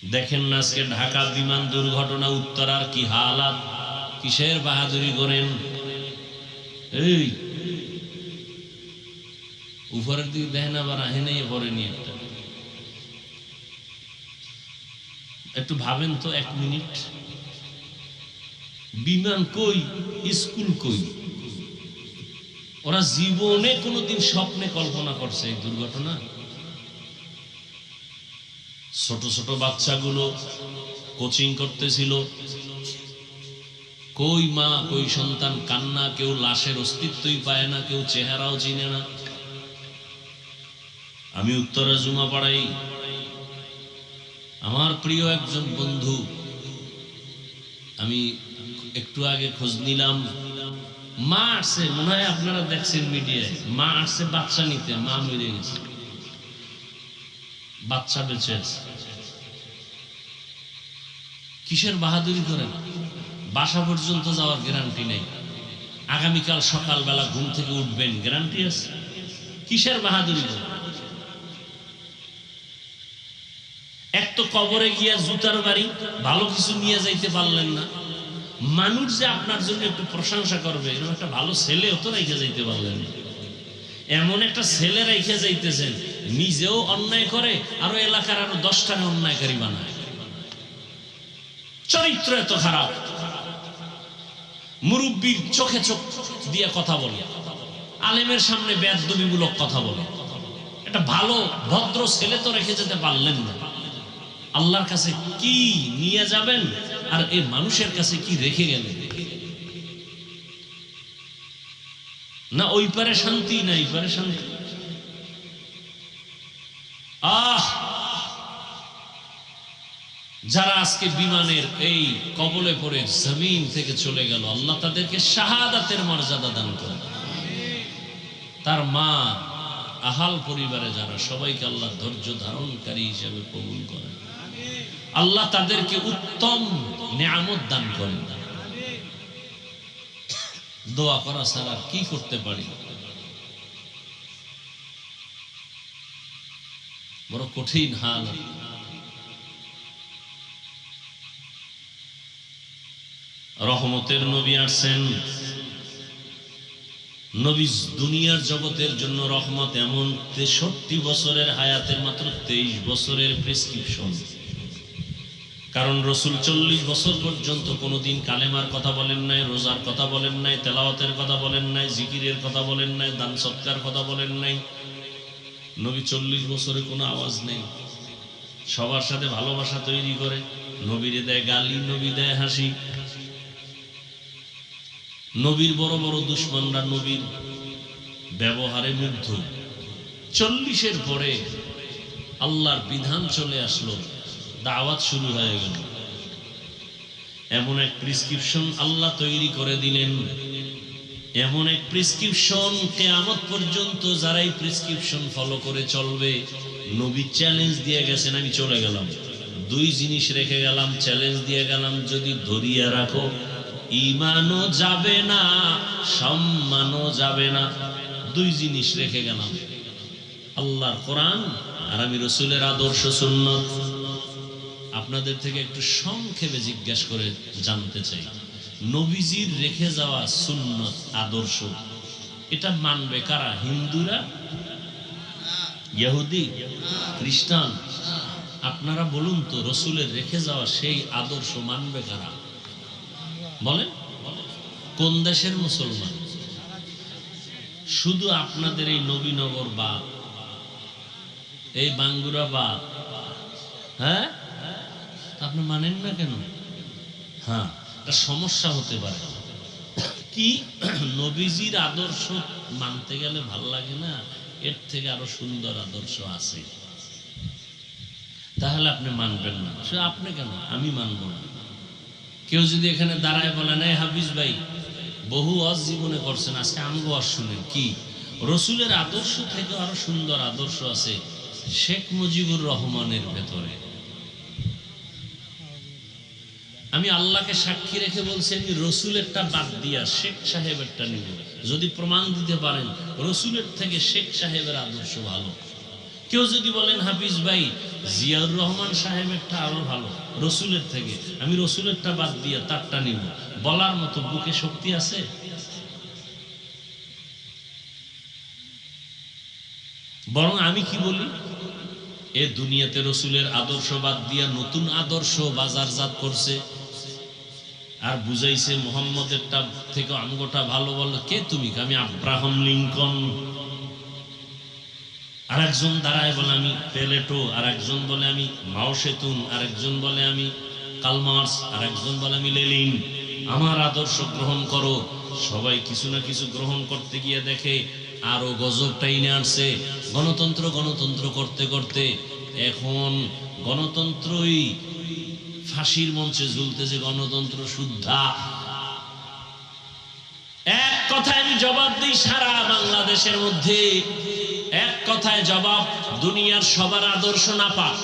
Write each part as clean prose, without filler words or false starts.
দেখেন না আজকে ঢাকা বিমান দুর্ঘটনা, উত্তরার কি হালাত, কিসের বাহাদুরি করেন? এই উপরের দিকে দেখেন, আবার আহে নেই পড়েনি একটা। একটু ভাবেন তো, 1 মিনিট। বিমান কই, স্কুল কই? ওরা জীবনে কোনোদিন স্বপ্নে কল্পনা করছে এই দুর্ঘটনা? ছোট ছোট বাচ্চাগুলো কোচিং করতেছিল, কই মা কই সন্তান, কান্না, কেউ লাশের অস্তিত্বই পায় না, কেউ চেহারাও চিনে না। আমি উত্তরা জুমা পাড়াই, আমার প্রিয় একজন বন্ধু, আমি একটু আগে খোঁজ নিলাম, মা আসছে, মনে হয় আপনারা দেখছেন মিডিয়ায়, মা আসছে বাচ্চা নিতে, মা মরে গেছে, বাচ্চা বেঁচে আছে। কিসের বাহাদুরি করেন? বাসা পর্যন্ত যাওয়ার গ্যারান্টি নেই, আগামীকাল সকালবেলা ঘুম থেকে উঠবেন গ্যারান্টি আছে? কিসের বাহাদুরি করেন? এক তো কবরে গিয়া জুতার বাড়ি, ভালো কিছু নিয়ে যাইতে পারলেন না। মানুষ যে আপনার জন্য একটু প্রশংসা করবে, এরকম একটা ভালো ছেলেও তো রেখে যাইতে পারলেন না। এমন একটা ছেলে রেখে যাইতেছেন, নিজেও অন্যায় করে, আরো এলাকার আরো 10টাকে অন্যায়কারী বানায়। চরিত্র এত খারাপ, মুরব্বীর চোখে চোখ দিয়ে কথা বলে, আলেমের সামনে বেয়াদবিমূলক কথা বলে। একটা ভালো ভদ্র ছেলে তো রেখে যেতে পারলেন না। আল্লাহর কাছে কি নিয়ে যাবেন, আর এই মানুষের কাছে কি রেখে গেলেন? না ওই পারে শান্তি, না এই পারে শান্তি। যারা আজকে বিমানের এই কবলে পড়ে জমিন থেকে চলে গেল, আল্লাহ তাদেরকে শাহাদাতের মর্যাদা দান করে। তার মা, আহাল পরিবারে যারা, সবাইকে আল্লাহ ধৈর্য ধারণকারী হিসেবে কবুল করেন। আল্লাহ তাদেরকে উত্তম নিয়ামত দান করেন। দোয়া করা ছাড়া কি করতে পারি? বড় কঠিন হাল। রহমতের নবী আসছেন, নবী দুনিয়ার জগতের জন্য রহমত। এমন 63 বছরের হায়াতের মাত্র 23 বছরের প্রেসক্রিপশন। কারণ রসুল 40 বছর পর্যন্ত কোনোদিন কালেমার কথা বলেন নাই, রোজার কথা বলেন নাই, তেলাওয়াতের কথা বলেন নাই, জিকিরের কথা বলেন নাই, দান সৎকার কথা বলেন নাই। নবী 40 বছরে কোনো আওয়াজ নেই, সবার সাথে ভালোবাসা তৈরি করে। নবীরে দেয় গালি, নবী দেয় হাসি। নবীর বড় বড় দুশ্মনরা নবীর ব্যবহারে মুগ্ধ। 40-এর পরে আল্লাহর বিধান চলে আসলো, দাওয়াত শুরু হয়ে গেল। এমন এক প্রেসক্রিপশন আল্লাহ তৈরি করে দিলেন, এমন এক প্রেসক্রিপশন, কিয়ামত পর্যন্ত যারা এই প্রেসক্রিপশন ফলো করে চলবে, নবী চ্যালেঞ্জ দিয়ে গেছেন, আমি চলে গেলাম, 2 জিনিস রেখে গেলাম, চ্যালেঞ্জ দিয়ে গেলাম, যদি ধরিয়া রাখো ঈমানও যাবে না, সম্মানও যাবে না। 2 জিনিস রেখে গেলাম, আল্লাহর কোরআন আর আমি রাসূলের আদর্শ সুন্নাত। আপনাদের থেকে একটু সংক্ষেপে জিজ্ঞাসা করে জানতে চাই, নবীজির রেখে যাওয়া সুন্নাত আদর্শ, এটা মানবে কারা? হিন্দুরা, ইহুদি, খ্রিস্টান? আপনারা বলুন তো, রাসূলের রেখে যাওয়া সেই আদর্শ মানবে কারা? বলেন, কোন দেশের মুসলমান? শুধু আপনাদের এই নবীনগর বাদ, এই বাঙ্গুরা বাদ। হ্যাঁ, আপনি মানেন না কেন? হ্যাঁ, একটা সমস্যা হতে পারে কি, নবীজির আদর্শ মানতে গেলে ভাল লাগে না, এর থেকে আরো সুন্দর আদর্শ আছে, তাহলে আপনি মানবেন না। সে আপনি কেন, আমি মানব না। কেউ যদি এখানে দাঁড়ায় বলেন, এই হাফিজ ভাই বহু ওয়াজ জীবনে করছেন, আজকে আমগো ওয়াজ শুনেন, কি রসুলের আদর্শ থেকে আরো সুন্দর আদর্শ আছে শেখ মুজিবুর রহমানের ভেতরে। আমি আল্লাহকে সাক্ষী রেখে বলছি, আমি রসুলেরটা বাদ দিয়া শেখ সাহেবেরটা নিব, যদি প্রমাণ দিতে পারেন রসুলের থেকে শেখ সাহেবের আদর্শ ভালো। কেউ যদি বলেন হাফিজ ভাই জিয়াউর রহমান সাহেবেরটা আরো ভালো রসুলের থেকে, আমি রসুলেরটা বাদ দিয়ে তারটা নিব, বলার মতো বুকে শক্তি আছে? বরং আমি কি বলি, এ দুনিয়াতে রসুলের আদর্শ বাদ দিয়া নতুন আদর্শ বাজারজাত করছে আর বুঝাইছে মোহাম্মদেরটা থেকে আমগোটা ভালো। বল কে তুমি? আমি আব্রাহাম লিঙ্কন। আর একজন দাঁড়ায় বলে আমি প্লেটো, আর একজন বলে আমি মাও সেতুন, আর একজন বলে আমি কার্ল মার্কস, আর একজন বলে আমি লেনিন। আমার আদর্শ গ্রহণ করো। সবাই কিছু না কিছু গ্রহণ করতে গিয়ে দেখে আরো গজবটাই নিয়ে আসছে। গণতন্ত্র গণতন্ত্র করতে করতে এখন গণতন্ত্রই ফাঁসির মঞ্চে ঝুলতেছে। গণতন্ত্র শুদ্ধা। এক কথায় আমি জবাব দিই, সারা বাংলাদেশের মধ্যে এক কথায় জবাব, দুনিয়ার সবার আদর্শ নাপাক,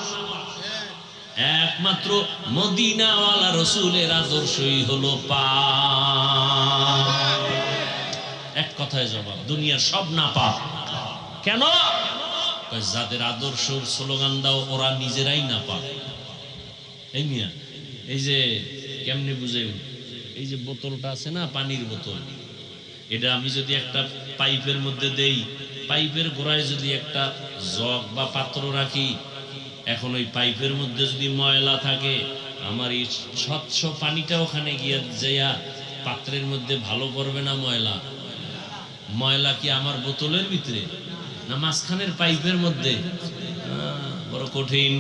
একমাত্র মদিনাওয়ালা রসুলের আদর্শই হলো পাক। এক কথায় জবাব, দুনিয়ার সব নাপাক। কেন? যাদের আদর্শ স্লোগান দাও ওরা নিজেরাই নাপাক। এই মিয়া, এই যে কেমনে বুঝাই, এই যে বোতলটা আছে না, পানির বোতল, এটা আমি যদি একটা পাইপের মধ্যে দেই, পাইপের গোড়ায় যদি একটা জগ বা পাত্র রাখি, এখন ওই পাইপের মধ্যে যদি ময়লা থাকে, আমার এই স্বচ্ছ পানিটা ওখানে গিয়ে যাইয়া পাত্রের মধ্যে ভালো পড়বে না ময়লা? ময়লা কি আমার বোতলের ভিতরে না মাঝখানের পাইপের মধ্যে? বড় কঠিন।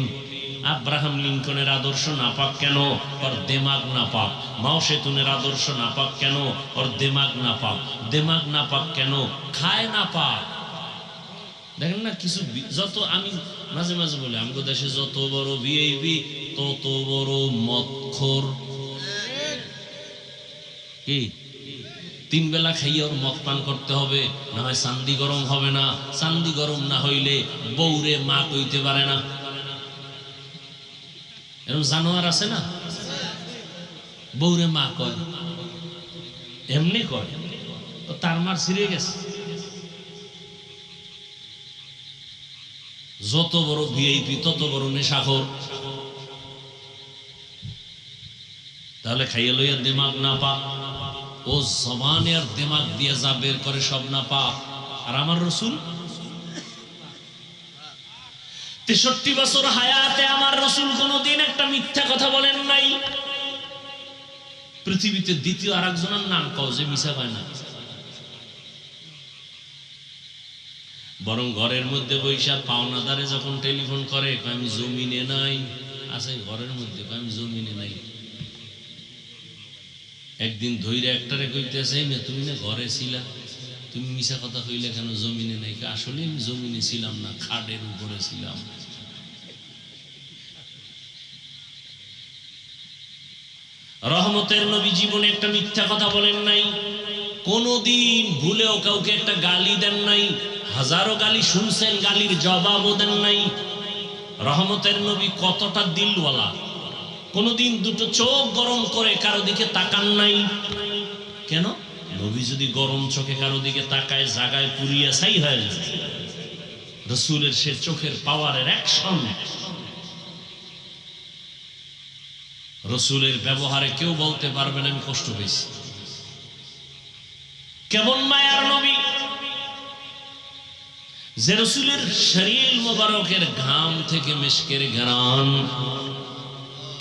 আব্রাহাম লিঙ্কনের আদর্শ নাপাক কেন? ওর দেমাগ নাপাক। মাও সেতুনের আদর্শ নাপাক কেন? ওর দেমাগ নাপাক। দেমাগ নাপাক কেন? খায় নাপাক। দেখেন না কিছু, যত আমি মাঝে মাঝে বলি আমাদের দেশে যত বড় ভিআইপি তত বড় মদখোর। কি তিন বেলা খাইয়ে ওর মদ পান করতে হবে, না হয় চান্দি গরম হবে না। চান্দি গরম না হইলে বউরে মা কইতে পারে না। এরকম জানোয়ার আছে না, বউরে মা কয়, এমনি কয়, তার মার ছিঁড়ে গেছে। যত বড় ভিআইপি তত বড় নেশাখোর। তাহলে খাইয়ে লইয়া দিমাগ না পাক। ও জবানে আর দিমাগ দিয়ে যা বের করে সব না পাক। আর আমার রসুল 63 বছর হায়াতে আমার রসুল কোনদিন একটা মিথ্যা কথা বলেন নাই। পৃথিবীতে দ্বিতীয় আর একজনের নাম কও যে মিছা কয় না। বরং ঘরের মধ্যে বৈশা পাওনাদারে যখন টেলিফোন করে, আমি জমিনে নাই। আছে ঘরের মধ্যে, আমি জমিনে নাই। একদিন ধৈর্য একটারে কইতেছে, তুমি না ঘরে ছিলা, তুমি মিছা কথা কইলে কেন জমিনে নাই? আসলে আমি জমিনে ছিলাম না, খাটের উপরে ছিলাম। রহমতের নবী জীবনে একটা মিথ্যা কথা বলেন নাই। কোনদিন ভুলেও কাউকে একটা গালি দেন নাই। হাজারো গালি শুনছেন, গালির জবাবও দেন নাই। রহমতের নবী কতটা দিলওয়ালা। কোনদিন দুটো চোখ গরম করে কারো দিকে তাকান নাই। কেন? নবী যদি গরম চোখে কারো দিকে তাকায়, জায়গায় পুরিয়া ছাই হয়ে যায়। রসুলের সে চোখের পাওয়ারের অ্যাকশন, রসুলের ব্যবহারে কেউ বলতে পারবে না আমি কষ্ট পেয়েছি। কেমন মায়ার নবী যে রসুলের শরীর মোবারকের ঘাম থেকে মিশকের ঘ্রাণ।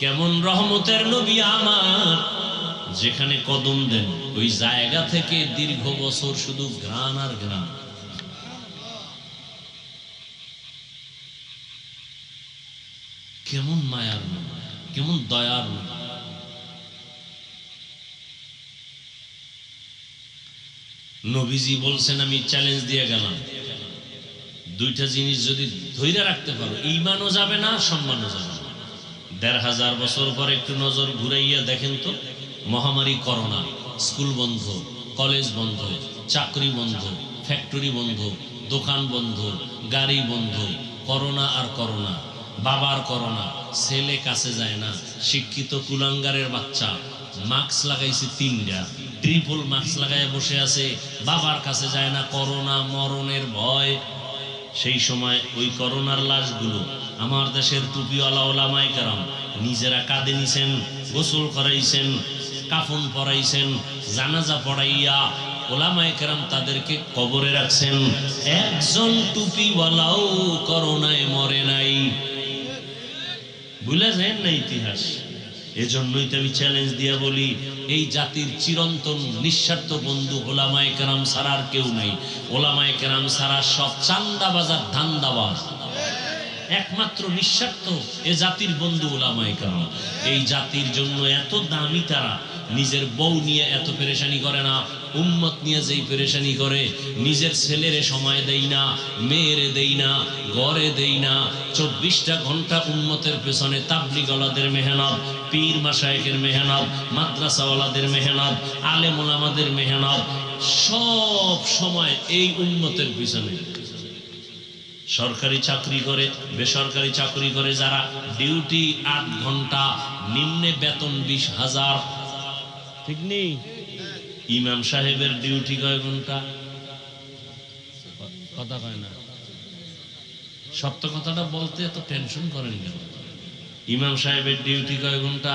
কেমন রহমতের নবী আমার, যেখানে কদম দেন ওই জায়গা থেকে দীর্ঘ বছর শুধু ঘ্রাণ আর ঘ্রাণ। কেমন মায়ার নবী, কেমন দয়ার নবী। নবীজি বলছেন, আমি চ্যালেঞ্জ দিয়ে গেলাম, দুইটা জিনিস যদি ধৈর্য রাখতে পারো, ঈমানও যাবে না, সম্মানও যাবে না। ১৫০০ বছর পর একটু নজর ঘুরাইয়া দেখেন তো, মহামারী করোনা, স্কুল বন্ধ, কলেজ বন্ধ, চাকরি বন্ধ, ফ্যাক্টরি বন্ধ, দোকান বন্ধ, গাড়ি বন্ধ, করোনা আর করোনা, বাবার করোনা, ছেলে কাছে যায় না, শিক্ষিত কুলাঙ্গারের বাচ্চা মাস্ক লাগাইছে ৩টা, ট্রিপল মাস্ক লাগায় বসে আছে, বাবার কাছে যায় না, করোনা মরণের ভয়। সেই সময় ওই করোনার লাশগুলো আমার দেশের টুপিওয়ালা ওলামায়ে কেরাম নিজেরা কাঁধে নিছেন, গোসল করাইছেন, কাফন পরাইছেন, জানাজা পড়াইয়া ওলামায়ে কেরাম তাদেরকে কবরে রাখছেন। একজন টুপিওয়ালাও করোনায় মরে নাই। ভুলে যায় না ইতিহাস। এজন্যই তো আমি চ্যালেঞ্জ দিয়ে বলি, এই জাতির চিরন্তন নিঃস্বার্থ বন্ধু ওলামায়ে কেরাম ছাড়া আর কেউ নাই। ওলামায়ে কেরাম ছাড়া সব চান্দাবাজার ধান্দাবাজ। একমাত্র নিঃস্বার্থ এ জাতির বন্ধু ওলামায়ে কেরাম। এই জাতির জন্য এত দামি তারা, নিজের বউ নিয়ে এত পেরেশানি করে না, উম্মত নিয়ে যেই পেরেশানি করে, নিজের ছেলেরে সময় দেই না, মেয়েরে দেই না, ঘরে দেই না, 24টা ঘন্টা উম্মতের পেছনে তাবলিগওয়ালাদের মেহনত, পীর মাশায়েখের মেহনত, মাদ্রাসাওয়ালাদের মেহনত, আলেম ওলামাদের মেহনত, সব সময় এই উম্মতের পিছনে। সরকারি চাকরি করে, বেসরকারি চাকরি করে যারা, ডিউটি 8 ঘন্টা, নিম্নে বেতন 20,000। ঠিক নেই? ইমাম সাহেবের ডিউটি কয় ঘন্টা? কথা কয় না। সত্য কথাটা বলতে এত টেনশন করেন কেন? ইমাম সাহেবের ডিউটি কয় ঘন্টা?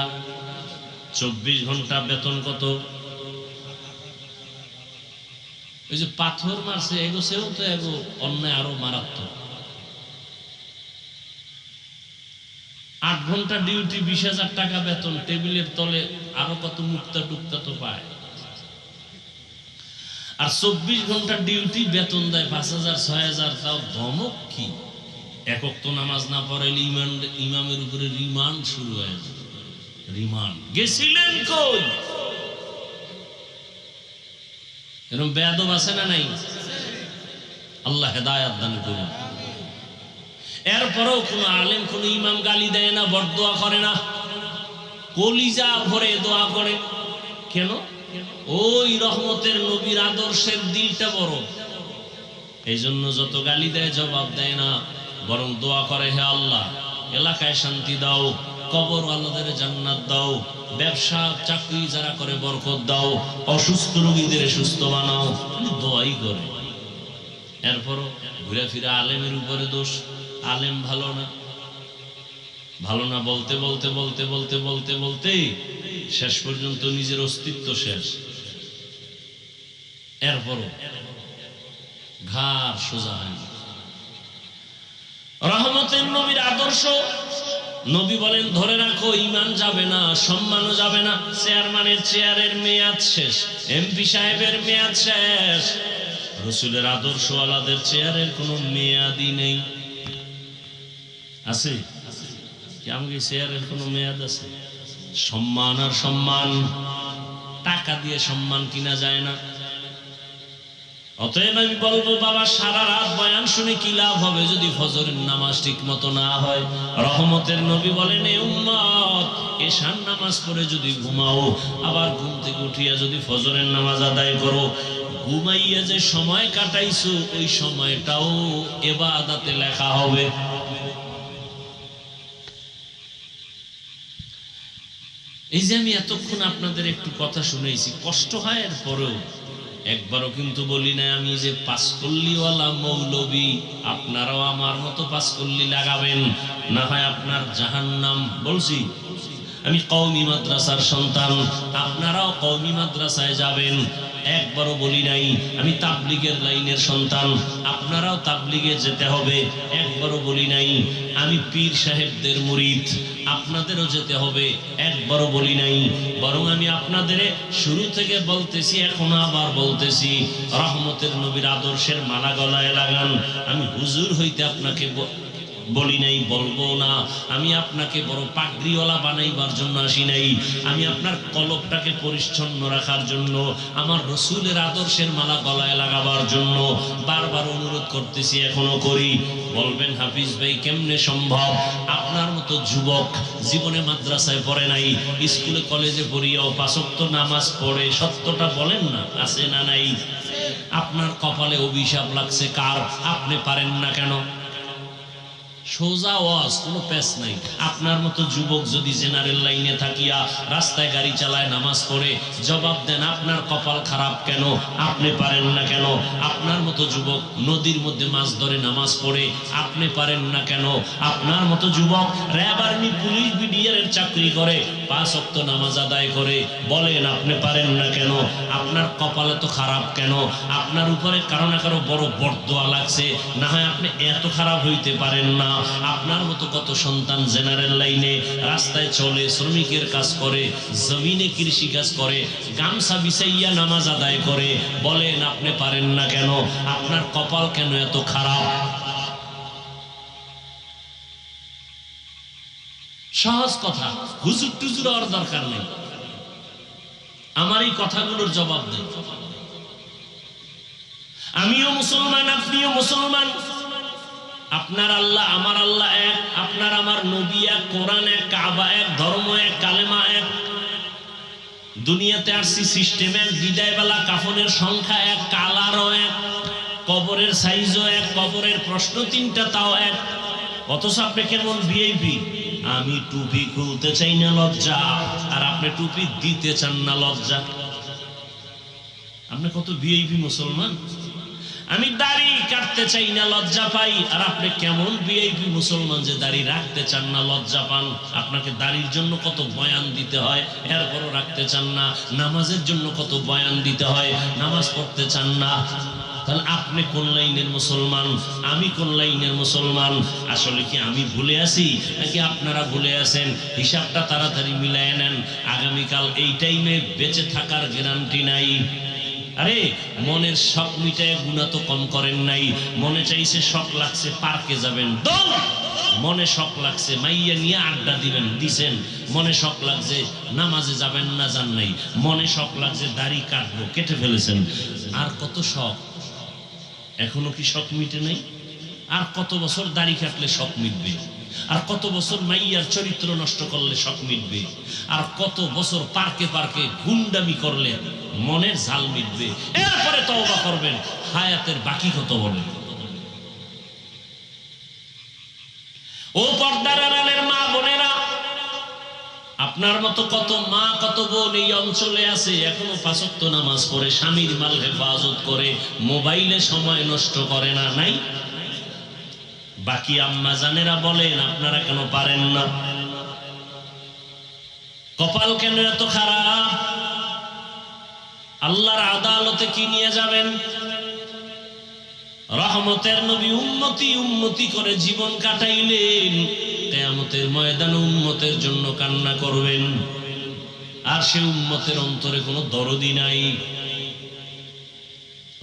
24 ঘন্টা। বেতন কত? ওই যে পাথর মারছে এগো, সেও তো এগো অন্যায় আরো মারাত্মক। 8 ঘন্টা ডিউটি, 20,000 টাকা বেতন, টেবিলের তলে আরো কত মুক্তা টুক্তা তো পায়। আর 24 ঘন্টা ডিউটি, বেতন দেয় 5,000 6,000। তাও ধমক কি? একক তো নামাজ না পড়াইলে ইমামের উপরে রিমান্ড শুরু হয়ে যায়। রিমান্ড গেছিলেন কই? এরকম বেয়াদব আছে না নাই? আল্লাহ হেদায়েত দান করুন। এরপরেও কোন আলেম, কোন ইমাম গালি দেয় না, বরদোয়া করে না, কলিজা ভরে দোয়া করে। কেন? ওই রহমতের নবীর আদর্শের দিলটা বড়। এই জন্য যত গালি দেয় জবাব দেয় না, বরং দোয়া করে, হে আল্লাহ এলাকায় শান্তি দাও, কবর আল্লাহদের জান্নাত দাও, ব্যবসা চাকরি যারা করে বরকত দাও, অসুস্থ রোগীদের সুস্থ বানাও। দোয়াই করে। এরপরও ঘুরে ফিরে আলেমের উপরে দোষ। আলেম ভালো না, ভালো না বলতে বলতে বলতে বলতে বলতে বলতে শেষ পর্যন্ত নিজের অস্তিত্ব শেষ। এরপরও ঘাড় সোজা হয় না। রহমতের নবীর আদর্শ, নবী বলেন ধরে রাখো, ঈমান যাবে না, সম্মানও যাবে না। চেয়ারম্যানের চেয়ারের মেয়াদ শেষ, এমপি সাহেবের মেয়াদ শেষ। রাসূলের আদর্শওয়ালাদের চেয়ারের কোনো মেয়াদই নেই। আছে কি আমাকে চেয়ারের কোনো মেয়াদ আছে? সম্মান আর সম্মান, টাকা দিয়ে সম্মান কিনা যায় না। অতএব আমি বলবো, বাবা সারা রাত বয়ান শুনে কি লাভ হবে যদি ফজরের নামাজ ঠিক মতো না হয়? রহমতের নবী বলেন, এ উম্মত এশার নামাজ পড়ে যদি ঘুমাও, আবার ঘুম থেকে উঠিয়া যদি ফজরের নামাজ আদায় করো, ঘুমাইয়া যে সময় কাটাইছো ওই সময়টাও ইবাদতে লেখা হবে। এই যে আমি এতক্ষণ আপনাদের একটু কথা শুনেছি, কষ্ট হয়, এরপরেও একবারও কিন্তু বলি না আমি যে পাঁচকল্লিওয়ালা মৌলবী, আপনারাও আমার মতো পাঁচকল্লি লাগাবেন, না হয় আপনার জাহান্নাম। বলছি আমি কওমি মাদ্রাসার সন্তান, আপনারাও কওমি মাদ্রাসায় যাবেন। একবারও বলি নাই আমি তাবলিগের লাইনের সন্তান, আপনারাও তাবলিগে যেতে হবে। একবারও বলি নাই আমি পীর সাহেবদের মুরিদ, আপনাদেরও যেতে হবে। একবারও বলি নাই, বরং আমি আপনাদের শুরু থেকে বলতেছি, এখনো আবার বলতেছি, রহমতের নবীর আদর্শের মালা গলায় লাগান। আমি হুজুর হইতে আপনাকে বলি নাই, বলবো না। আমি আপনাকে বড় পাগড়িওয়ালা বানাইবার জন্য আসি নাই। আমি আপনার কলবটাকে পরিচ্ছন্ন রাখার জন্য, আমার রসুলের আদর্শের মালা গলায় লাগাবার জন্য বারবার অনুরোধ করতেছি, এখনো করি। বলবেন হাফিজ ভাই কেমনে সম্ভব? আপনার মতো যুবক জীবনে মাদ্রাসায় পড়ে নাই, স্কুলে কলেজে পড়িয়াও 5 ওয়াক্ত নামাজ পড়ে, সত্যটা বলেন না, আছে না নাই? আপনার কপালে অভিশাপ লাগছে কার? আপনি পারেন না কেন? সোজা ওয়াজ, কোনো প্যাচ নাই। আপনার মতো যুবক যদি জেনারেল লাইনে থাকিয়া রাস্তায় গাড়ি চালায়, নামাজ পড়ে, জবাব দেন আপনার কপাল খারাপ কেন, আপনি পারেন না কেন? আপনার মতো যুবক নদীর মধ্যে মাছ ধরে নামাজ পড়ে, আপনি পারেন না কেন? আপনার মতো যুবক র্যাব, আর্মি, পুলিশ, বিডিআর চাকরি করে, 5 ওয়াক্ত নামাজ আদায় করে, বলেন আপনি পারেন না কেন? আপনার কপালে তো খারাপ কেন? আপনার উপরে কারো না কারো বড় বরদোয়া লাগছে, না হয় আপনি এত খারাপ হইতে পারেন না। আপনার মতো কত সন্তান জেনারেল লাইনে রাস্তায় চলে, শ্রমিকের কাজ করে, জমিনে কৃষি কাজ করে, গামছা বিছাইয়া নামাজ আদায় করে, বলেন আপনি পারেন না কেন? আপনার কপাল কেন এত খারাপ? সহজ কথা, হুজুর টুজুর আর দরকার নেই। আমার এই কথাগুলোর জবাব দেন। আমিও মুসলমান, আপনিও মুসলমান, আপনার আল্লাহ আমার আল্লাহ এক, আপনার আমার নবী এক, কোরআন এক, কাবা এক, ধর্ম এক, কালেমা এক। দুনিয়াতে আসছি সিস্টেম এক, বিদায় বেলা কাফনের সংখ্যা এক, কালারও এক, কবরের সাইজও এক, কবরের প্রশ্ন 3টা তাও এক। অথচ আপনি কেমন ভিআইপি, আমি টুপি খুলতে চাই না লজ্জা, আর আপনি টুপি দিতে চান না লজ্জা। আপনি কত ভিআইপি মুসলমান। আমি দাড়ি কাটতে চাই না লজ্জা পাই, আর আপনি কেমন ভিআইপি মুসলমান যে দাড়ি রাখতে চান না লজ্জা পান। আপনাকে দাড়ির জন্য কত বয়ান দিতে হয়, এরপরও রাখতে চান না। নামাজের জন্য কত বয়ান দিতে হয়, নামাজ পড়তে চান না। তাহলে আপনি কোন লাইনের মুসলমান, আমি কোন লাইনের মুসলমান? আসলে কি আমি ভুলে আছি নাকি আপনারা ভুলে আছেন? হিসাবটা তাড়াতাড়ি মিলায় নেন, আগামীকাল এই টাইমে বেঁচে থাকার গ্যারান্টি নাই। আরে মনের শখ মিটায় গুনাহ তো কম করেন নাই। মনে চাইছে, শখ লাগছে পার্কে যাবেন, দৌড়। মনে শখ লাগছে মাইয়া নিয়ে আড্ডা দিবেন, দিছেন। মনে শখ লাগছে নামাজে যাবেন না, যান নাই। মনে শখ লাগছে দাড়ি কাটবো, কেটে ফেলেছেন। আর কত শখ, এখনো কি শখ মিটে নাই? আর কত বছর দাড়ি কাটলে শখ মিটবে? আর কত বছর মাইয়ার চরিত্র নষ্ট করলে শখ মিটবে? আর কত বছর পার্কে পার্কে গুন্ডামি করলে মনের ঝাল মিটবে? এরপরে তওবা করবেন, হায়াতের বাকি কত বলেন। ও পর্দার আড়ালের মা বোনেরা, আপনার মতো কত মা কত বোন এই অঞ্চলে আছে, এখনো 5 ওয়াক্ত নামাজ পড়ে, স্বামীর মাল হেফাজত করে, মোবাইলে সময় নষ্ট করে না, নাই? বাকি আম্মা জানেরা বলেন আপনারা কেন পারেন না? কপাল কেন এত খারাপ? আল্লাহর আদালতে কি নিয়ে যাবেন? রহমতের নবী উম্মতি উম্মতি করে জীবন কাটাইলেন, কিয়ামতের ময়দানে উম্মতের জন্য কান্না করবেন, আর সে উম্মতের অন্তরে কোনো দরদি নাই।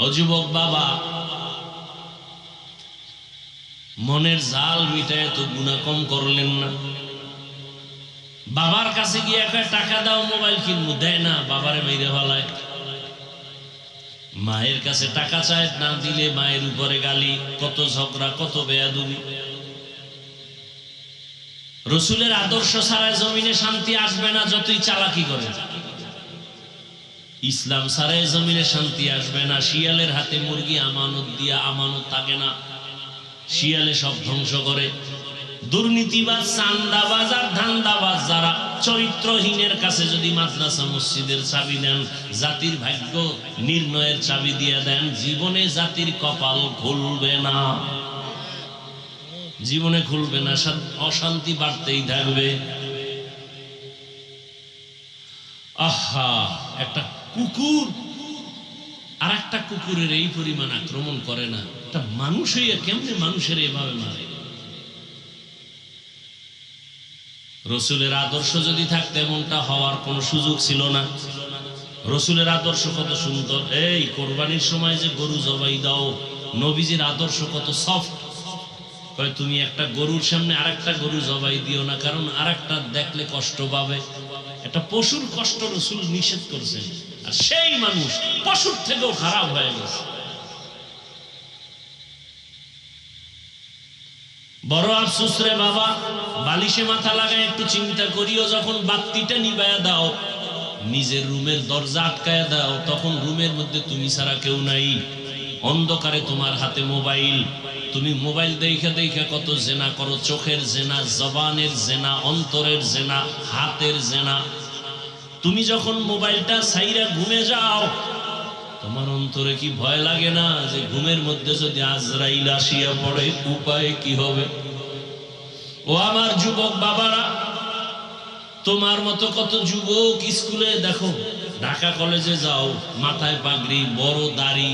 ও যুবক বাবা, মনের জাল মিটায় তো গুনাহ কম করলেন না। বাবার কাছে গিয়ে একটা টাকা দাও মোবাইল কিনবো, দেয় না, বাবারে মেরে ফেলায়। মায়ের কাছে টাকা চায়, না দিলে মায়ের উপরে গালি, কত ঝগড়া, কত বেয়াদবি। রসুলের আদর্শ ছাড়া জমিনে শান্তি আসবে না, যতই চালাকি করে। ইসলাম ছাড়া জমিনে শান্তি আসবে না। শিয়ালের হাতে মুরগি আমানত দিয়া আমানত থাকে না, শিয়ালে সব ধ্বংস করে। দুর্নীতিবাজ, চান্দাবাজ আর ধান্দাবাজ যারা, চরিত্রহীনের কাছে যদি মাদ্রাসা মসজিদের চাবি দেন, জাতির ভাগ্য নির্ণয়ের চাবি দিয়ে দেন, জীবনে জাতির কপাল খুলবে না, জীবনে খুলবে না, অশান্তি বাড়তেই থাকবে। আহা, একটা কুকুর আর একটা কুকুরের এই পরিমাণ আক্রমণ করে না, একটা মানুষ হইয়া কেমনে মানুষের এভাবে মারে? রসুলের আদর্শ যদি থাকতো এমনটা হওয়ার কোনো সুযোগ ছিল না। রসুলের আদর্শ কত সুন্দর। এই কোরবানির সময় যে গরু জবাই দাও, নবীজির আদর্শ কত সফট। কয় তুমি একটা গরুর সামনে আরেকটা গরু জবাই দিও না, কারণ আরেকটা দেখলে কষ্ট পাবে। একটা পশুর কষ্ট রসুল নিষেধ করছেন, আর সেই মানুষ পশুর থেকেও খারাপ হয়ে গেছে। বড় আফসোস রে বাবা, বালিশে মাথা লাগায় একটু চিন্তা করিও, যখন বাতিটা নিবায়া দাও, নিজের রুমের দরজা আটকায়া দাও, তখন রুমের মধ্যে তুমি ছাড়া কেউ নাই, অন্ধকারে তোমার হাতে মোবাইল, তুমি মোবাইল দেখে দেখে কত জেনা করো, চোখের জেনা, জবানের জেনা, অন্তরের জেনা, হাতের জেনা। তুমি যখন মোবাইলটা ছাইরা ঘুমে যাও, তোমার অন্তরে কি ভয় লাগে না যে ঘুমের মধ্যে যদি আজরাইল আসিয়া পড়ে উপায় কি হবে? ও আমার যুবক বাবারা, তোমার মতো কত যুবক স্কুলে দেখো, ঢাকা কলেজে যাও, মাথায় পাগড়ি, বড় দাড়ি,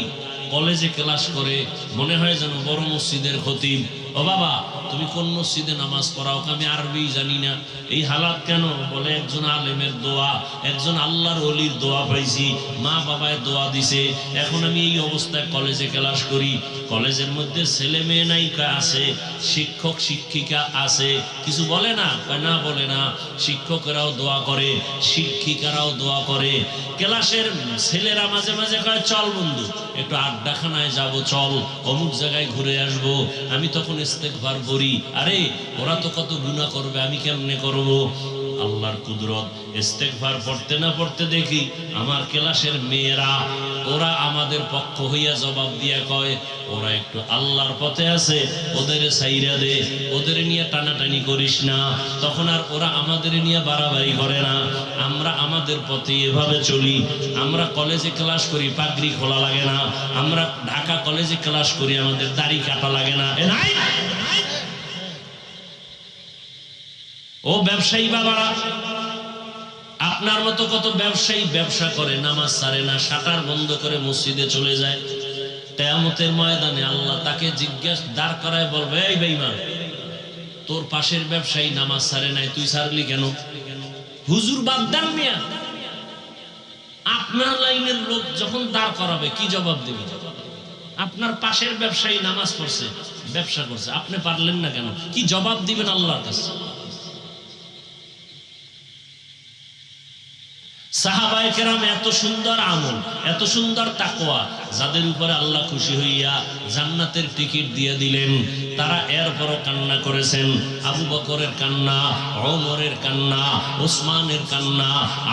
কলেজে ক্লাস করে, মনে হয় যেন বড় মসজিদের খতিব। ও বাবা, তুমি কোন মসজিদে নামাজ পড়াও? আমি আরবি জানি না। এই হালাত কেন? বলে একজন আলেমের দোয়া, একজন আল্লাহর ওলির দোয়া পাইছি, মা বাবায় দোয়া দিছে, এখন আমি এই অবস্থায় কলেজে ক্লাস করি। কলেজের মধ্যে ছেলে মেয়ে নায়িকা আছে, শিক্ষক শিক্ষিকা আছে, কিছু বলে না? না বলে না। শিক্ষকেরাও দোয়া করে, শিক্ষিকারাও দোয়া করে। ক্লাসের ছেলেরা মাঝে মাঝে কয়, চল বন্ধু একটু আড্ডাখানায় যাব, চল অমুক জায়গায় ঘুরে আসবো। আমি তখন ইস্তেগফার করি, আরে ওরা তো কত গুনাহ করবে, আমি কেমনে করব? আল্লাহর কুদরত, ইস্তেগফার পড়তে না পড়তে দেখি আমার ক্লাসের মেয়েরা, ওরা আমাদের পক্ষ হইয়া জবাব দিয়া কয়, ওরা একটু আল্লাহর পথে আছে, ওদের সাইরা দে, ওদের নিয়ে টানাটানি করিস না। তখন আর ওরা আমাদের নিয়ে বাড়াবাড়ি করে না। আমরা আমাদের পথে এভাবে চলি। আমরা কলেজে ক্লাস করি, পাগড়ি খোলা লাগে না। আমরা ঢাকা কলেজে ক্লাস করি, আমাদের দাড়ি কাটা লাগে না। ও ব্যবসায়ী বাবারা, আপনার মতো কত ব্যবসায়ী ব্যবসা করে, নামাজ ছাড়ে না, শাটার বন্ধ করে মসজিদে চলে যায়। কিয়ামতের ময়দানে আল্লাহ তাকে জিজ্ঞাসা দাঁড় করায় বলবে, এই বেঈমান, তোর পাশের ব্যবসায়ী নামাজ ছাড়ে নাই, তুই ছাড়লি কেন? হুজুর বাদ দেন মিয়া। আপনার লাইনের লোক যখন দাঁড় করাবে কি জবাব দেবে? আপনার পাশের ব্যবসায়ী নামাজ পড়ছে, ব্যবসা করছে, আপনি পারলেন না কেন? কি জবাব দিবেন আল্লাহর কাছে? সাহাবায়ে কেরাম এত সুন্দর আমল, এত সুন্দর তাকওয়া, যাদের উপরে আল্লাহ খুশি হইয়া জান্নাতের টিকিট দিয়ে দিলেন, তারা এরপরও কান্না করেছেন। আবু বকরের কান্না, ওমরের কান্না, ওসমানের কান্না,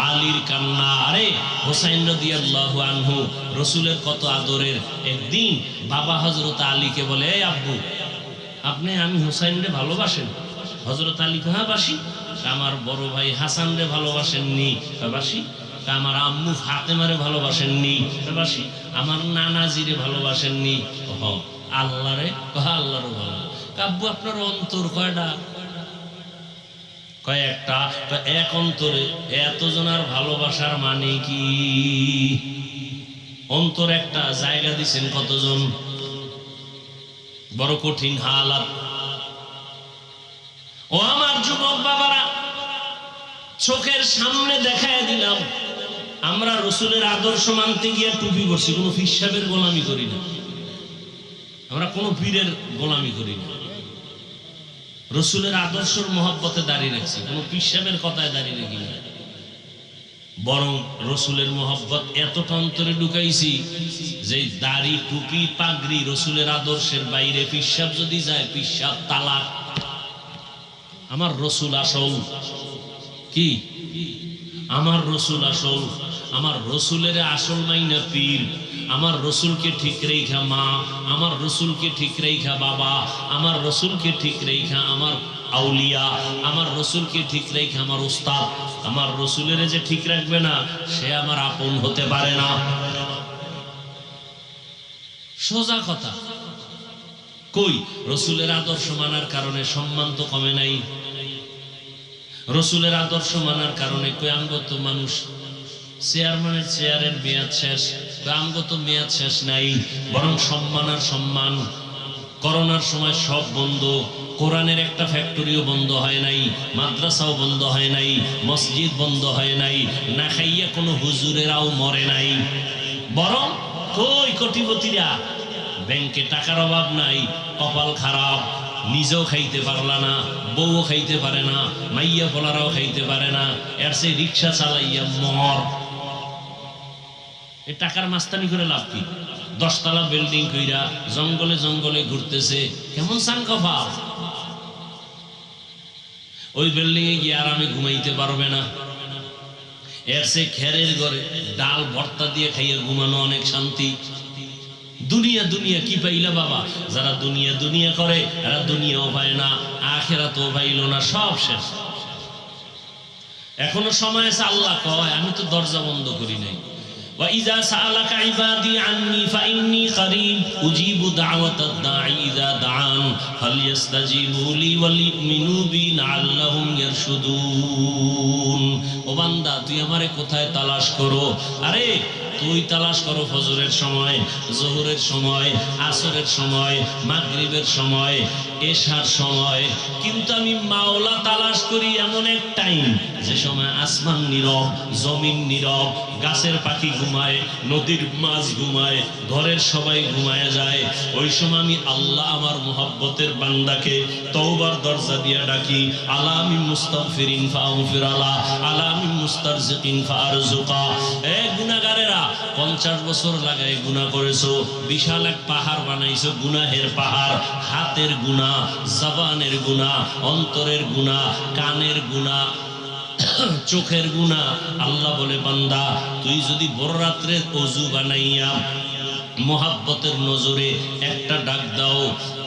আলীর কান্না। আরে হোসাইন রাদিয়াল্লাহু আনহু রাসূলের কত আদরের। একদিন বাবা হযরত আলীকে বলে, এই আব্বু, আপনি আমি হোসাইনরে ভালোবাসেন? হযরত আলী হ্যাঁ বাসি। আমার বড় ভাই হাসান রে ভালোবাসেননি? বাসি। আমার আম্মু ফাতেমারে ভালোবাসেননি? বাসি। আমার নানাজিরে ভালোবাসেননি? হ। আল্লাহরে? আল্লাহরও ভালো। আব্বু আপনার অন্তর কয়টা? কয়েকটা। এক অন্তরে এতজনের ভালোবাসার মানে কি? অন্তর একটা, জায়গা দিছেন কতজন? বড় কঠিন হালাত। ও আমার যুবক বাবারা, চোখের সামনে দেখায় দিলাম, আমরা রসুলের আদর্শ মানতে গিয়ে টুপি করছি, কোনো পীর সাহেবের গোলামি করি না, আমরা কোনো পীরের গোলামি করি না। রসুলের আদর্শের মহব্বতে দাঁড়িয়ে রাখছি, কোনো পীর সাহেবের কথায় দাঁড়িয়ে রাখি না। বরং রসুলের মহব্বত এতটা অন্তরে ঢুকাইছি যে দাড়ি, টুপি, পাগড়ি রসুলের আদর্শের বাইরে। পীর সাহেব যদি যায়, পীর সাহেব তালাক। আমার রসুল আসল। কি? আমার রসুল আসল। আমার রসুলের আসল মাইনা পীর। আমার রসুলকে ঠিক রেখা মা, আমার রসুলকে ঠিক রেখা বাবা, আমার রসুলকে ঠিক রেখা আমার আউলিয়া, আমার রসুলকে ঠিক রেখা আমার উস্তাদ। আমার রসুলের যে ঠিক রাখবে না, সে আমার আপন হতে পারে না। সোজা কথা। কই রসুলের আদর্শ মানার কারণে সম্মান তো কমে নাই। রসুলের আদর্শ মানার কারণে কই আমগত মানুষ চেয়ারম্যানের চেয়ারের মেয়াদ শেষ, আমগত মেয়াদ শেষ নাই, বরং সম্মান আর সম্মান। করোনার সময় সব বন্ধ, কোরআনের একটা ফ্যাক্টরিও বন্ধ হয় নাই, মাদ্রাসাও বন্ধ হয় নাই, মসজিদ বন্ধ হয় নাই, না খাইয়া কোনো হুজুরেরাও মরে নাই। বরং কই কোটিপতিরা, ব্যাংকে টাকার অভাব নাই, কপাল খারাপ, নিজেও খাইতে পারলা না, বউও খাইতে পারে না, মাইয়া ফলারাও খাইতে পারে না, এর সে রিক্সা চালাইয়া মর। এই টাকার মাস্তানি করে লাভ কি? 10 তলা বিল্ডিং কইরা জঙ্গলে জঙ্গলে ঘুরতেছে, কেমন সাংকফা। ওই বিল্ডিং এ গিয়ে আরামে ঘুমাইতে পারবে না। এর সে খেরের ঘরে ডাল ভর্তা দিয়ে খাইয়া ঘুমানো অনেক শান্তি। দুনিয়া দুনিয়া কি পাইলা বাবা? যারা দুনিয়া দুনিয়া করে এরা দুনিয়াও পায় না, আখিরাতও পাইল না, সব শেষ। এখনো সময় আছে। আল্লাহ কয় আমি তো দরজা বন্ধ করি নাই। وَإِذَا سَأَلَكَ عِبَادِي عَنِّي فَإِنِّي قَرِيبٌ أُجِيبُ دَعْوَةَ الدَّاعِ إِذَا دَعَانِ فَلْيَسْتَجِيبُوا لِي وَلْيُؤْمِنُوا بِي لَعَلَّهُمْ يَرْشُدُونَ। ও বান্দা তুই আমারে কোথায় তালাশ করো? আরে তুই তালাশ করো ফজরের সময়, জোহরের সময়, আসরের সময়, মাগরিবের সময়, এশার সময়, কিন্তু আমি মাওলা তালাশ করি এমন এক টাইম যে সময় আসমান নীরব, জমিন নীরব, গাছের পাখি ঘুমায়, নদীর মাছ ঘুমায়, ঘরের সবাই ঘুমায় যায়। ওই সময় আমি আল্লাহ আমার মুহাব্বতের বান্দাকে তওবার দরজা দিয়া ডাকি, আলা মিন মুস্তাগফিরিন ফাগফির আলা, আলা মিন মুস্তারজিকিন ফারজুকা। এ গুনাহগারেরা 50 বছর লাগায় গুনাহ করেছো, বিশাল এক পাহাড় বানাইছো, গুনাহের পাহাড়, হাতের গুনাহ, জবানের গুনাহ, অন্তরের গুনাহ, কানের গুনাহ, চোখের গুনাহ। আল্লাহ বলে বান্দা তুই যদি ভোর রাত্রে ওযু বানাইয়া মুহাব্বতের নজরে একটা ডাক দাও,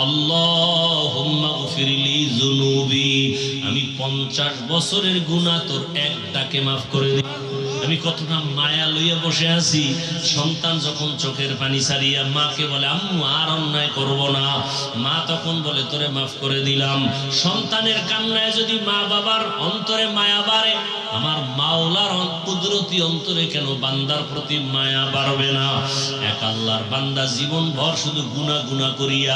আল্লাহুম্মা গফিরলি যুনুবি, আমি 50 বছরের গুনাহ তোর এক ডাকে মাফ করে দিই। আমি কতটা মায়া লইয়া বসে আছি। সন্তান যখন চোখের পানি ছাড়িয়া মাকে বলে আম্মু আর অন্যায় করব না, মা তখন বলে তোরে মাফ করে দিলাম। সন্তানের কান্নায় যদি মা বাবার অন্তরে মায়া বাড়ে, আমার মাওলার কুদরতি অন্তরে কেন বান্দার প্রতি মায়া বাড়বে না? এক আল্লাহর বান্দা জীবন ভর শুধু গুনাহ গুনাহ করিয়া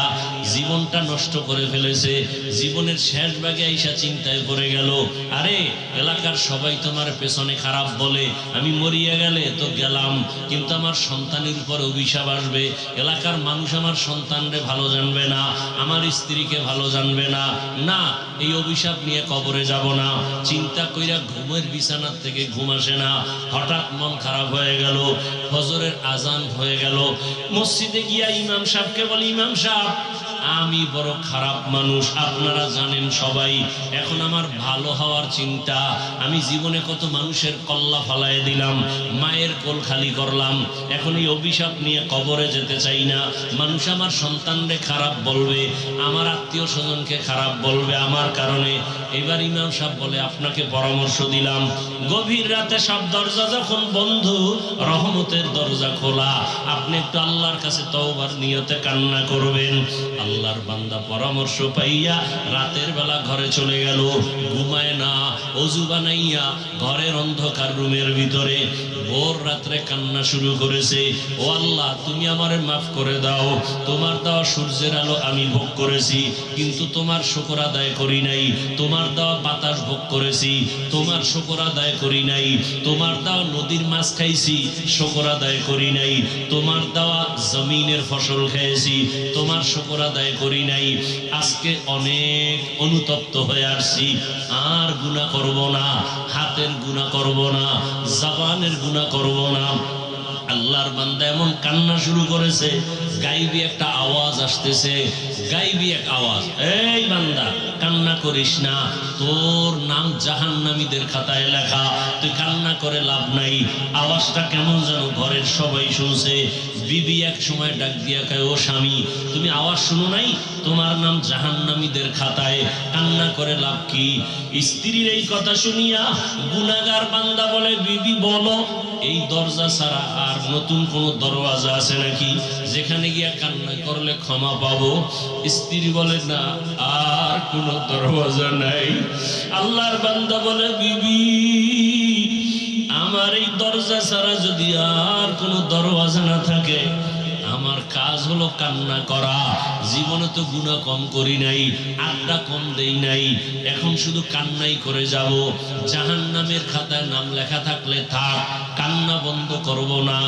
জীবনটা নষ্ট করে ফেলেছে। জীবনের শেষ ভাগে আইসা চিন্তায় পড়ে গেল, আরে এলাকার সবাই তোমার পেছনে খারাপ বলে, আমি মরিয়া গেলে তো গেলাম, কিন্তু আমার সন্তানের উপর অভিশাপ আসবে। এলাকার মানুষ আমার সন্তানরে ভালো জানবে না, আমার স্ত্রীকে ভালো জানবে না, না এই অভিশাপ নিয়ে কবরে যাব না। চিন্তা কইরা ঘুমের বিছানার থেকে ঘুম আসে না। হঠাৎ মন খারাপ হয়ে গেল, ফজরের আজান হয়ে গেল। মসজিদে গিয়া ইমাম সাহেবকে বলি, ইমাম সাহেব আমি বড় খারাপ মানুষ, আপনারা জানেন সবাই, এখন আমার ভালো হওয়ার চিন্তা, আমি জীবনে কত মানুষের কল্লা ফালায় দিলাম, মায়ের কোল খালি করলাম, এখন এই অভিশাপ নিয়ে কবরে যেতে চাই না। মানুষ আমার সন্তানরে খারাপ বলবে, আমার আত্মীয় স্বজনকে খারাপ বলবে আমার কারণে। এবার ইমাম সাহেব বলে আপনাকে পরামর্শ দিলাম, গভীর রাতে সব দরজা যখন বন্ধ, রহমতের দরজা খোলা, আপনি একটু আল্লাহর কাছে তওবার নিয়তে কান্না করবেন। আল্লাহর বান্দা পরামর্শ পাইয়া রাতের বেলা ঘরে চলে গেল, ঘুমায় না, ওযু বানাইয়া ঘরের অন্ধকার রুমের ভিতরে ভোর রাত্রে কান্না শুরু করেছে, ও আল্লাহ তুমি আমারে মাফ করে দাও, তোমার দেওয়া সূর্যের আলো আমি ভোগ করেছি কিন্তু তোমার শুকর আদায় করি নাই, তোমার দেওয়া বাতাস ভোগ করেছি তোমার শুকর আদায় করি নাই, তোমার দেওয়া নদীর মাছ খাইছি শুকর আদায় করি নাই, তোমার দেওয়া জমিনের ফসল খেয়েছি তোমার শুকর আদায় করি নাই। আজকে অনেক অনুতপ্ত হয়ে আসছি, আর গুনাহ করব না, হাতের গুনাহ করব না, জবানের গুনাহ করব না। আল্লাহর বান্দা এমন কান্না শুরু করেছে, গাইবি একটা আওয়াজ আসতেছে, গাইবি এক আওয়াজ, এই বান্দা কান্না করিস না, তোর নাম জাহান্নামীদের খাতায় লেখা, তুই কান্না করে লাভ নাই। আওয়াজটা কেমন যেন ঘরের সবাই শুনছে। বিবি এক সময় ডাক দিয়া কয়, ও স্বামী তুমি আওয়াজ শুনো নাই? তোমার নাম জাহান্নামীদের খাতায়, কান্না করে লাভ কি? স্ত্রীর এই কথা শুনিয়া গুনাহগার বান্দা বলে, বিবি বলো এই দরজা ছাড়া আর নতুন কোন দরওয়াজা আছে নাকি যেখানে গিয়া কান্না করলে ক্ষমা পাবো? স্ত্রী বলে, না আর কোন দরওয়াজা নাই। আল্লাহর বান্দা বলে, বিবি আমার এই দরজা ছাড়া যদি আর কোন দরওয়াজা না থাকে, আমার কাজ হলো কান্না করা। জীবনে তো গুনাহ কম করি নাই, আড্ডা কম দেই নাই, এখন শুধু কান্নাই করে যাব। জাহান্নামের খাতায় নাম লেখা থাকলে থাক, কান্না বন্ধ করব না।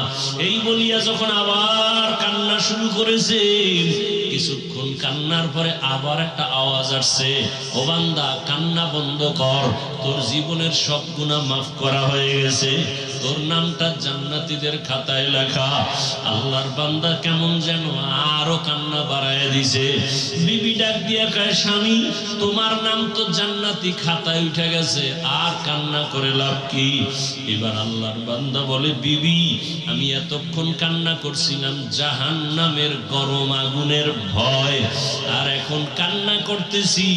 এই বলিয়া যখন আবার কান্না শুরু করেছে, কিছুক্ষণ কান্নার পরে আবার একটা আওয়াজ আসছে, ও বান্দা কান্না বন্ধ কর, তোর জীবনের সব গুনাহ মাফ করা হয়ে গেছে, তোর নামটা জান্নাতীদের খাতায় লেখা। আল্লাহর বান্দা কেমন যেন আরো কান্না বাড়ায় দিছে। বিবি ডাক দিয়া কয়, স্বামী তোমার নাম তো জান্নাতি খাতায় উঠে গেছে, আর কান্না করে লাভ কি? এবার আল্লাহর বান্দা বলে, বিবি আমি এতক্ষণ কান্না করছিলাম জাহান্নামের গরম আগুনের ভয়, আর এখন কান্না করতেছি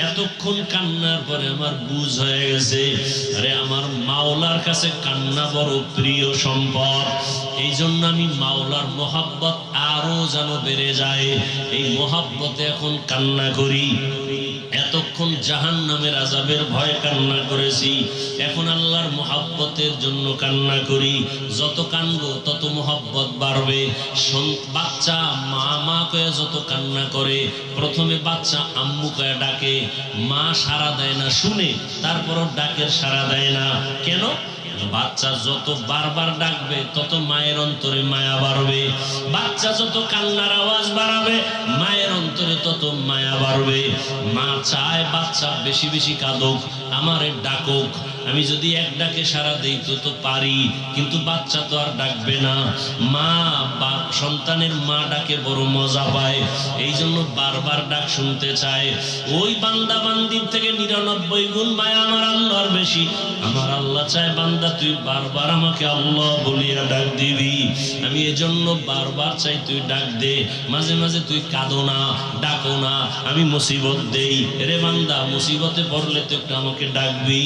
এতক্ষণ কান্নার পরে আমার বুঝ হয়ে গেছে, আরে আমার মাওলার কাছে কান্না বড় প্রিয় সম্পদ। এই জন্য আমি মাওলার মোহাব্বত আরো যেন বেড়ে যায়, এই মোহাব্বতে এখন কান্না করি। এতক্ষণ জাহান্নামের আযাবের ভয়ে কান্না করেছি, এখন আল্লাহর মোহাব্বতের জন্য কান্না করি। যত কানবো তত মোহাব্বত বাড়বে। বাচ্চা মা মা কয়ে যত কান্না করে, প্রথমে বাচ্চা আম্মু কয়ে ডাকে, মা সাড়া দেয় না, শুনে তারপরও ডাকের সাড়া দেয় না। কেন? বাচ্চা যত বারবার ডাকবে তত মায়ের অন্তরে মায়া বাড়বে। বাচ্চা যত কান্নার আওয়াজ বাড়াবে মায়ের অন্তরে তত মায়া বাড়বে। মা চায় বাচ্চা বেশি বেশি কাঁদুক, আমারে ডাকুক। আমি যদি এক ডাকে সাড়া দেই তো পারি, কিন্তু বাচ্চা তো আর ডাকবে না। মা সন্তানের মা ডাকে বড় মজা পায়, এই জন্য বারবার ডাক শুনতে চায়। ওই বান্দা বান্দির থেকে 99 গুণ মায়া আমার আল্লাহর বেশি। আমার আল্লাহ চায় বান্দা তুই বারবার আমাকে আল্লাহ বলিয়া ডাক দিবি। আমি এজন্য বারবার চাই তুই ডাক দে। মাঝে মাঝে তুই কাঁদো না, ডাকো না, আমি মুসিবত দেই। রে বান্দা মুসিবতে পড়লে তো একটু আমাকে ডাকবি।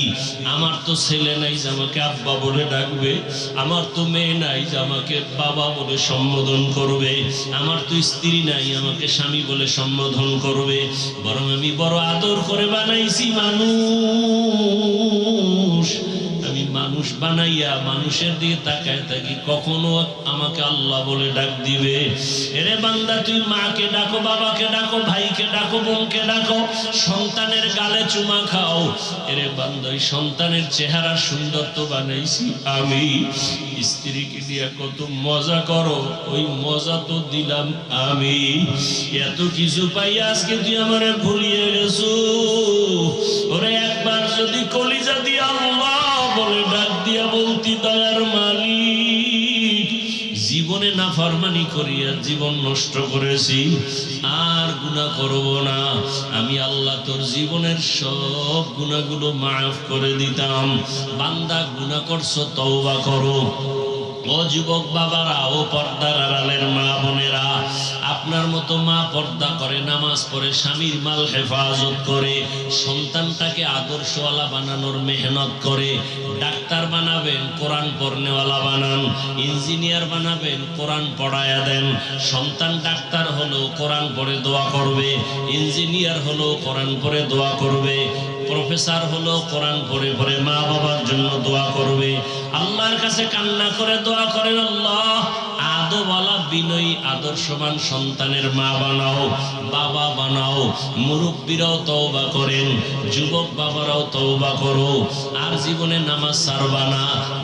আমার তো ছেলে নাই যে আমাকে আব্বা বলে ডাকবে, আমার তো মেয়ে নাই যে আমাকে বাবা বলে সম্বোধন করবে, আমার তো স্ত্রী নাই আমাকে স্বামী বলে সম্বোধন করবে। বরং আমি বড় আদর করে বানাইছি মানুষ। আমি মানুষ বানাইয়া মানুষের দিকে তাকায় থাকি, কখনো আমাকে আল্লাহ বলে ডাক দিবে। এরে বান্দা তুই মাকে ডাকো, বাবাকে ডাকো, ভাইকে ডাকো, বোনকে ডাকো, সন্তানের গালে চুমা খাও। এরে বান্দা ওই সন্তানের চেহারা সুন্দর তো বানাইছি আমি। স্ত্রীকে দিয়া কত মজা করো, ওই মজা তো দিলাম আমি। এত কিছু পাই আজকে তুই আমারে ভুলিয়ে গেছো। ওরে একবার যদি কলিজা দিয়া আল্লাহ বলে ডাক দিয়া বলতি, দয়ার মালিক জীবনে নাফরমানি করিয়া জীবন নষ্ট করেছি, আর গুনাহ করব না, আমি আল্লাহ তোর জীবনের সব গুনাহগুলো মাফ করে দিতাম। বান্দা গুনাহ করছো, তওবা করো। ও যুবক বাবারা, ও পর্দার আড়ালের মা বোনেরা, আপনার মতো মা পর্দা করে, নামাজ পড়ে, স্বামীর মাল হেফাজত করে, সন্তানটাকে আদর্শওয়ালা বানানোর মেহনত করে। ডাক্তার বানাবেন, কোরআন পড়নেওয়ালা বানান। ইঞ্জিনিয়ার বানাবেন, কোরআন পড়ায়া দেন। সন্তান ডাক্তার হলো কোরআন পড়ে দোয়া করবে, ইঞ্জিনিয়ার হলো কোরআন পড়ে দোয়া করবে, প্রফেসর হলো কোরআন পড়ে পড়ে মা বাবার জন্য দোয়া করবে। আল্লাহর কাছে কান্না করে দোয়া করেন, আল্লাহ আদবওয়ালা বিনয়ী আদর্শবান সন্তানের মা বানাও, বাবা বানাও। মুরব্বীরাও তওবা করেন, যুবক বাবারাও তওবা করো। আর জীবনে নামাজ ছাড়বা না,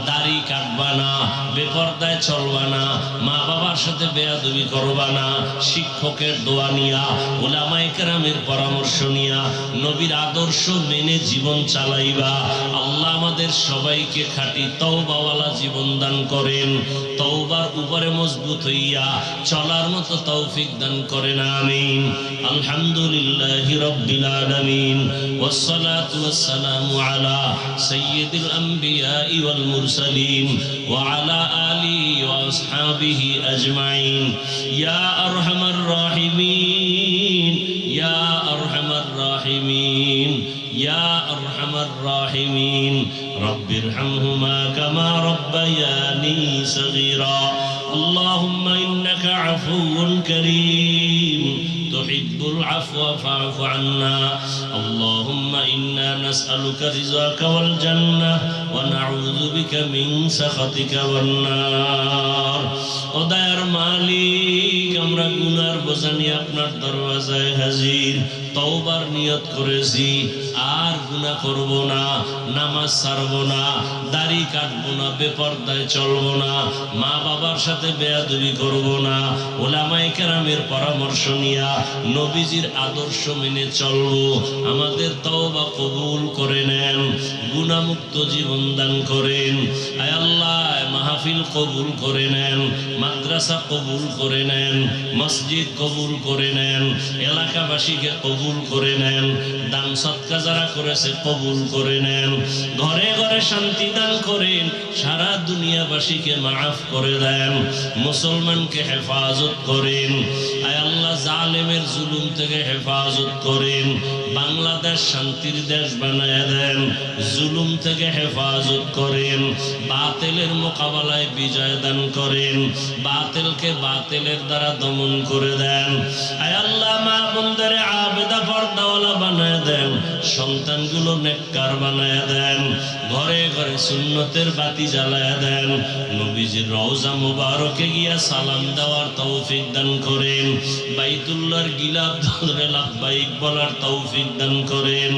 দাড়ি কাটবা না, বেপরদায় চলবা না, মা বাবার সাথে বেয়াদবি করবা না। শিক্ষকের দোয়া নিয়া, উলামায়ে কেরামের পরামর্শ নিয়া, নবীর আদর্শ মেনে জীবন চালাইবা। আল্লাহ আমাদের সবাইকে খাঁটি তওবাওয়ালা জীবন দান করেন। তওবার উপরে মজবুত হইয়া চলার মতো তৌফিক দান করেন, আমিন। আলহামদুলিল্লাহি রাব্বিল আলামিন, ওয়াসসালাতু ওয়াসসালামু আলা সাইয়্যিদিল আমবিয়া ওয়াল মুরসালিন ওয়া আলা আলিহি ওয়া আসহাবিহি আজমাইন। ইয়া আরহামার রাহিমিন, ইয়া আরহামার রাহিমিন, ইয়া আরহামার রাহিমিন। রব্বিরহামহুমা কামা রব্বায়ানি সগীরা। اللهم إنك عفو كريم تحب العفو فاعف عنا. اللهم إنا نسألك رضاك والجنة ونعوذ بك من سخطك والنار. ও দয়ার মালিক, আমরা গুনার বোঝা নিয়ে আপনার দরওয়াজায় হাজির। তওবার নিয়ত করেছি, আর গুনাহ করব না, নামাজ ছাড়ব না, দাড়ি কাটবো না, বেপরদায় চলবো না, মা বাবার সাথে বেয়াদবি করব না, ওলামায়ে কেরামের পরামর্শ নিয়া নবীজির আদর্শ মেনে চলবো। আমাদের তওবা কবুল করে নেন, গুনাহমুক্ত জীবন দান করেন। আয় আল্লাহ, মাহফিল কবুল করে নেন, মাদ্রাসা কবুল করে নেন, মসজিদ কবুল করে নেন, এলাকাবাসীকে কবুল করে নেন, দান সদকা যারা করেছে কবুল করে নেন, ঘরে ঘরে শান্তি দান করেন, সারা দুনিয়াবাসীকে মাফ করে দেন, মুসলমানকে হেফাজত করেন। আয় আল্লাহ, জালেমের জুলুম থেকে হেফাজত করেন, বাংলাদেশ শান্তির দেশ বানায় দেন, জুলুম থেকে হেফাজত করেন, বাতিলের মোকাবেলায় বিজয় দান করেন, বাতিলকে বাতিলের দ্বারা দমন করে দেন। আয় আল্লাহ, মা বোনদের আবেদা পর্দাওয়ালা বানায় দেন, সন্তানগুলো নেককার বানায় দেন, ঘরে ঘরে সুন্নতের বাতি জ্বালায় দেন, নবীজির রওজা মুবারকে গিয়া সালাম দেওয়ার তৌফিক দান করেন, বাইতুল্লাহর গিলাফ ধরে লাব্বাইক বলার তৌফিক দান করেন।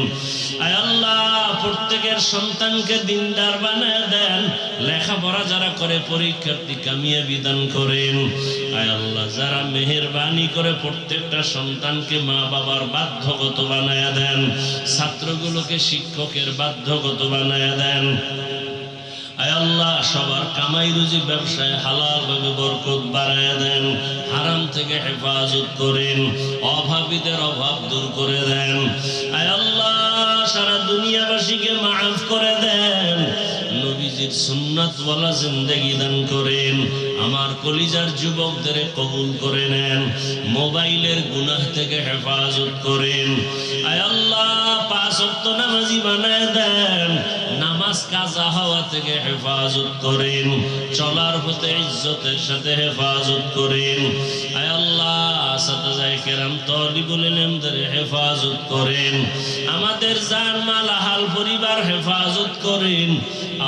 আয় আল্লাহ, প্রত্যেকের সন্তানকে দিনদার বানায় দেন, লেখাপড়া যারা করে পরীক্ষার্থী কামিয়াবি দান করেন। আয় আল্লাহ, যারা মেহেরবানি করে প্রত্যেকটা সন্তানকে মা বাবার বাধ্যগত বানায় দেন, ছাত্রগুলোকে শিক্ষকের বাধ্যগত বানায় দেন। আয় আল্লাহ, সবার কামাই রুজি ব্যবসায় হালাল ভাবে বরকত বাড়ায় দেন, হারাম থেকে হেফাজত করেন, অভাবীদের অভাব দূর করে দেন। আয় আল্লাহ, সারা দুনিয়াবাসীকে মাফ করে দেন, নবীজির সুন্নাতওয়ালা জিন্দেগি দান করেন। আমার কলিজার যুবকদের কবুল করে নেন, মোবাইলের গুনাহ থেকে হেফাজত করেন। আয় আল্লাহ, 5 ওয়াক্ত নামাজি বানায় দেন, নামাজ কাজা হওয়া থেকে হেফাজত করেন, চলার পথে ইজ্জতের সাথে হেফাজত করেন। আয় আল্লাহ, সাদায়ে কেরাম তালিবুল ইলমদের হেফাজত করেন, আমাদের জান মাল আহাল পরিবার হেফাজত করেন।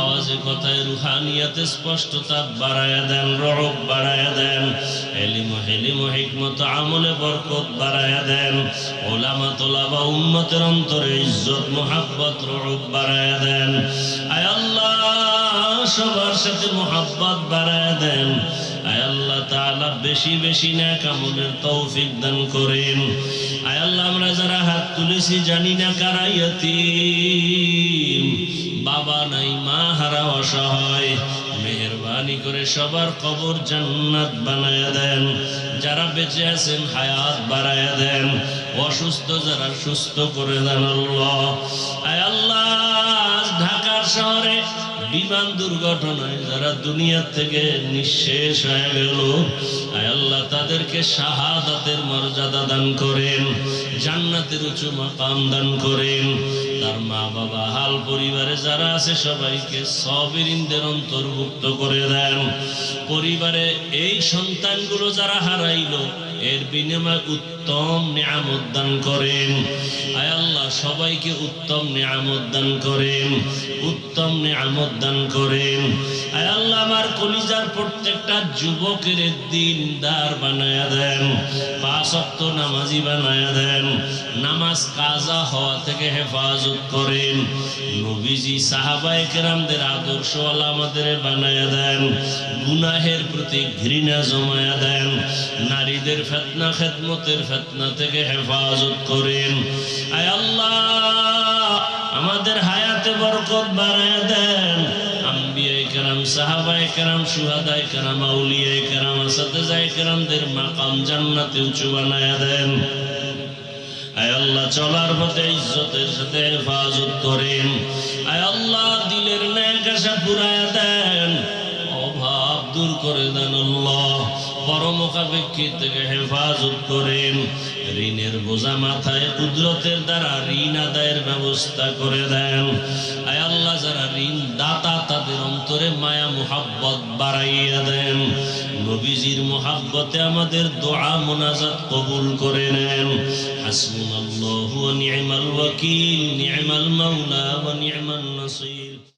আওয়াজে কথায় রুহানিয়াতে স্পষ্টতা বাড়ায়া দেন, রহব বাড়ায়া দেন, ইলম হিলম হিকমত আমলে বরকত বাড়ায়া দেন, উলামা তোলাবা উম্মতের অন্তরে ইজ্জত মুহাব্বত রহব বাড়ায়া দেন। আয় আল্লাহ, সবার সাথে মুহাব্বত বাড়ায়া দেন। আয় আল্লাহ তাআলা, বেশি বেশি নেক আমলের তৌফিক দান করেন। আয় আল্লাহ, আমরা যারা হাত তুলেছি জানি না কারা ইয়তীম, বাবা নাই, মা হারা, অসহায়, মেহেরবানি করে সবার কবর জান্নাত বানায়া দেন। যারা বেঁচে আছেন হায়াত বাড়ায়া দেন, অসুস্থ যারা সুস্থ করে দেন আল্লাহ। আয় আল্লাহ, ঢাকার শহরে বিমান দুর্ঘটনায় যারা দুনিয়া থেকে নিঃশেষ হয়ে গেল, আয় আল্লাহ, তাদেরকে শাহাদাতের মর্যাদা দান করেন, জান্নাতের উঁচু মাকাম দান করেন। তার মা বাবা হাল পরিবারে যারা আছে সবাইকে সাবিরিনদের অন্তর্ভুক্ত করে দেন। পরিবারে এই সন্তানগুলো যারা হারাইলো, এর বিনিময়ে উত্তম নিয়ামত দান করেন। আয় আল্লাহ, সবাইকে উত্তম নিয়ামত দান করেন, উত্তম নিয়ামত দান করেন। আয় আল্লাহ, আমার কলিজার প্রত্যেকটা যুবকের দিনদার বানায়া দেন, 5 ওয়াক্ত নামাজি বানায়া দেন, নামাজ কাজা হওয়া থেকে হেফাজত করেন। নবীজি সাহাবায়ে কেরামদের আদর্শওয়ালা আমাদের বানায়া দেন, গুনাহের প্রতি ঘৃণা জমায়া দেন, নারীদের ফিতনা খেদমতের ফিতনা থেকে হেফাজত করেন। আয় আল্লাহ, আমাদের হায়াতে বরকত বাড়ায়া দেন। আম্বিয়ায়ে কেরাম, সাহাবায়ে কেরাম, শুহাদায়ে কেরাম, আউলিয়ায়ে কেরাম, আসাতিজায়ে কেরামদের মাকাম জান্নাতে উঁচু বানায়া দেন। আয় আল্লাহ, চলার পথে ইজ্জতের সাথে হেফাজত করেন। আয় আল্লাহ, দিলের নেক আশা পুরায়া দেন, অভাব দূর করে দেন আল্লাহ, পরমুখাপেক্ষী থেকে হেফাজত করেন। ঋণের বোঝা মাথায় কুদরতের দ্বারা ঋণ আদায়ের ব্যবস্থা করে দেন। আয় আল্লাহ, যারা ঋণ দাতা তাদের অন্তরে মায়া মুহাব্বত বাড়াইয়া দেন। নবীজির মুহাব্বতে আমাদের দোয়া মুনাজাত কবুল করে নেন। হাসবুনাল্লাহু ওয়া নি'মাল ওয়াকিল, নি'মাল মাওলা ওয়া নি'মান নাসির।